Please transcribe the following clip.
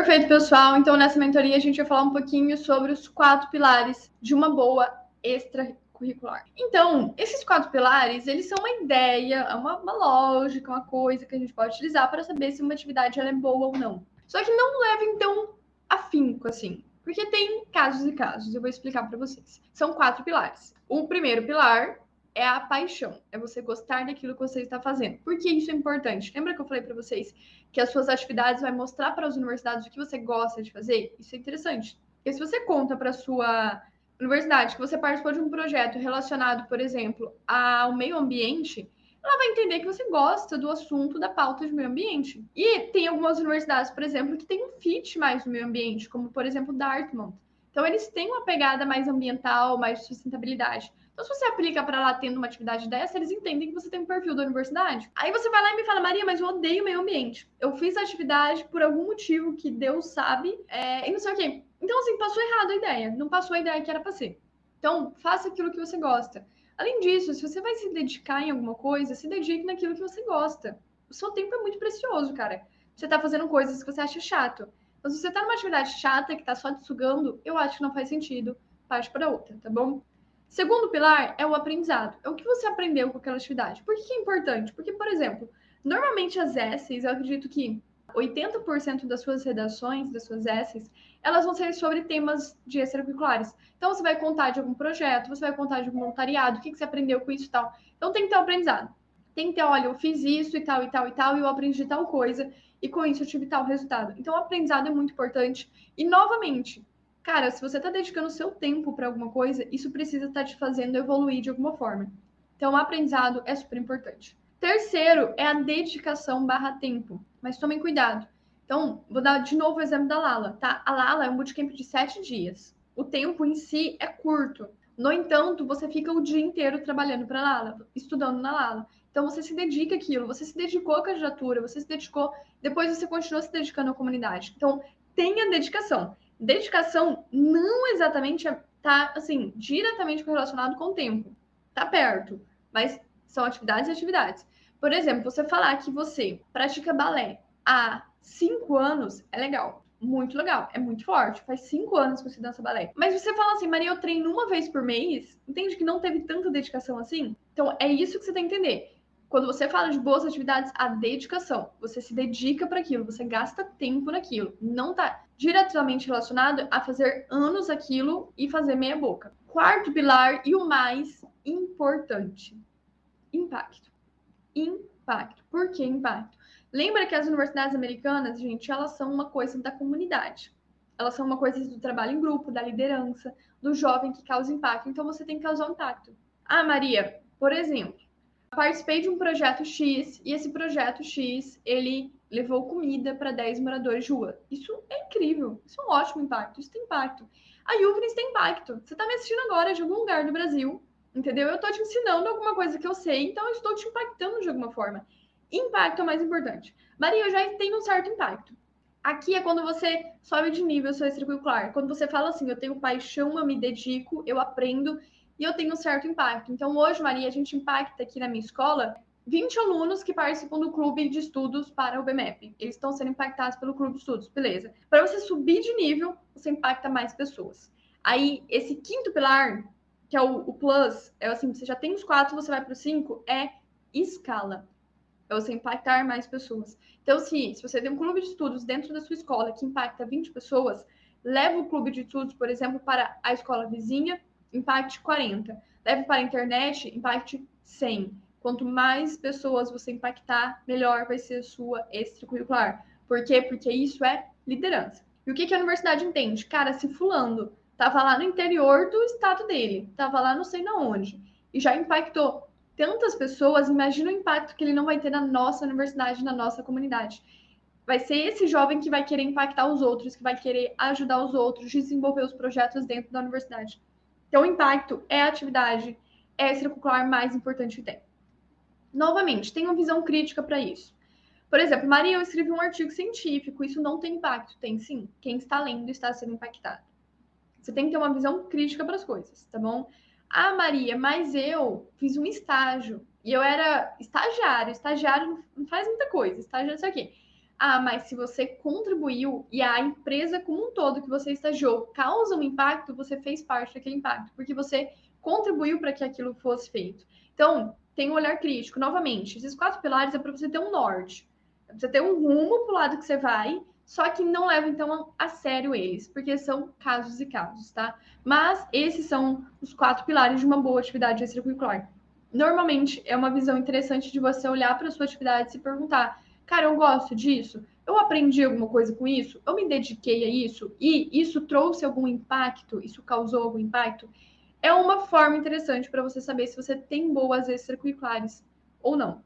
Perfeito, pessoal. Então, nessa mentoria, a gente vai falar um pouquinho sobre os 4 pilares de uma boa extracurricular. Então, esses 4 pilares, eles são uma ideia, uma lógica, uma coisa que a gente pode utilizar para saber se uma atividade ela é boa ou não. Só que não leve, tão afinco assim, porque tem casos e casos. Eu vou explicar para vocês. São 4 pilares. O primeiro pilar é a paixão, é você gostar daquilo que você está fazendo. Por que isso é importante? Lembra que eu falei para vocês que as suas atividades vai mostrar para as universidades o que você gosta de fazer? Isso é interessante. Porque se você conta para a sua universidade que você participou de um projeto relacionado, por exemplo, ao meio ambiente, ela vai entender que você gosta do assunto da pauta de meio ambiente. E tem algumas universidades, por exemplo, que têm um fit mais no meio ambiente, como, por exemplo, Dartmouth. Então, eles têm uma pegada mais ambiental, mais de sustentabilidade. Então, se você aplica para lá tendo uma atividade dessa, eles entendem que você tem um perfil da universidade. Aí você vai lá e me fala, Maria, mas eu odeio meio ambiente. Eu fiz a atividade por algum motivo que Deus sabe, e não sei o quê. Então, assim, passou errado a ideia. Não passou a ideia que era para ser. Então, faça aquilo que você gosta. Além disso, se você vai se dedicar em alguma coisa, se dedique naquilo que você gosta. O seu tempo é muito precioso, cara. Você tá fazendo coisas que você acha chato. Então, se você tá numa atividade chata que tá só te sugando, eu acho que não faz sentido. Parte para outra, tá bom? Segundo pilar é o aprendizado. É o que você aprendeu com aquela atividade. Por que é importante? Porque, por exemplo, normalmente as essays, eu acredito que 80% das suas redações, das suas essays, elas vão ser sobre temas de extracurriculares. Então, você vai contar de algum projeto, você vai contar de algum voluntariado, o que você aprendeu com isso e tal. Então, tem que ter o aprendizado. Tem que ter, olha, eu fiz isso e tal, e tal, e tal, e eu aprendi tal coisa, e com isso eu tive tal resultado. Então, o aprendizado é muito importante. E, novamente, cara, se você está dedicando o seu tempo para alguma coisa, isso precisa estar te fazendo evoluir de alguma forma. Então, o aprendizado é super importante. Terceiro é a dedicação barra tempo. Mas tomem cuidado. Então, vou dar de novo o exemplo da Lala, tá? A Lala é um bootcamp de 7 dias. O tempo em si é curto. No entanto, você fica o dia inteiro trabalhando para a Lala, estudando na Lala. Então, você se dedica àquilo, você se dedicou à candidatura, você se dedicou, depois você continua se dedicando à comunidade. Então, tenha dedicação. Dedicação não exatamente tá assim diretamente correlacionado com o tempo. Tá perto, mas são atividades e atividades. Por exemplo, você falar que você pratica balé há 5 anos é legal, muito legal, é muito forte. Faz 5 anos que você dança balé. Mas você fala assim, Maria, eu treino uma vez por mês, entende que não teve tanta dedicação assim? Então é isso que você tem que entender. Quando você fala de boas atividades, a dedicação. Você se dedica para aquilo, você gasta tempo naquilo. Não está diretamente relacionado a fazer anos aquilo e fazer meia boca. Quarto pilar e o mais importante: impacto. Impacto. Por que impacto? Lembra que as universidades americanas, gente, elas são uma coisa da comunidade. Elas são uma coisa do trabalho em grupo, da liderança, do jovem que causa impacto. Então você tem que causar um impacto. Ah, Maria, por exemplo, participei de um projeto X e esse projeto X, ele levou comida para 10 moradores de rua. Isso é incrível, isso é um ótimo impacto, isso tem impacto. A UVNIS tem impacto. Você está me assistindo agora de algum lugar do Brasil, entendeu? Eu estou te ensinando alguma coisa que eu sei, então eu estou te impactando de alguma forma. Impacto é o mais importante. Maria, eu já tenho um certo impacto. Aqui é quando você sobe de nível seu extracurricular. Quando você fala assim, eu tenho paixão, eu me dedico, eu aprendo e eu tenho um certo impacto. Então, hoje, Maria, a gente impacta aqui na minha escola 20 alunos que participam do clube de estudos para o BMEP. Eles estão sendo impactados pelo clube de estudos, beleza. Para você subir de nível, você impacta mais pessoas. Aí, esse quinto pilar, que é o plus, é assim, você já tem os 4, você vai para o 5, é escala. É você impactar mais pessoas. Então, se você tem um clube de estudos dentro da sua escola que impacta 20 pessoas, leva o clube de estudos, por exemplo, para a escola vizinha, impacte 40. Leve para a internet, impacte 100. Quanto mais pessoas você impactar, melhor vai ser a sua extracurricular. Por quê? Porque isso é liderança. E o que a universidade entende? Cara, se fulano estava lá no interior do estado dele, estava lá não sei na onde, e já impactou tantas pessoas, imagina o impacto que ele não vai ter na nossa universidade, na nossa comunidade. Vai ser esse jovem que vai querer impactar os outros, que vai querer ajudar os outros, desenvolver os projetos dentro da universidade. Então, o impacto é a atividade extracurricular mais importante que tem. Novamente, tem uma visão crítica para isso. Por exemplo, Maria, eu escrevi um artigo científico, isso não tem impacto. Tem sim. Quem está lendo está sendo impactado. Você tem que ter uma visão crítica para as coisas, tá bom? Ah, Maria, mas eu fiz um estágio e eu era estagiário. Estagiário não faz muita coisa, estagiário isso aqui. Ah, mas se você contribuiu e a empresa como um todo que você estagiou causa um impacto, você fez parte daquele impacto, porque você contribuiu para que aquilo fosse feito. Então, tem um olhar crítico. Novamente, esses 4 pilares é para você ter um norte, é para você ter um rumo para o lado que você vai, só que não leva, então, a sério eles, porque são casos e casos, tá? Mas esses são os 4 pilares de uma boa atividade extracurricular. Normalmente, é uma visão interessante de você olhar para a sua atividade e se perguntar: cara, eu gosto disso? Eu aprendi alguma coisa com isso? Eu me dediquei a isso? E isso trouxe algum impacto? Isso causou algum impacto? É uma forma interessante para você saber se você tem boas extracurriculares ou não.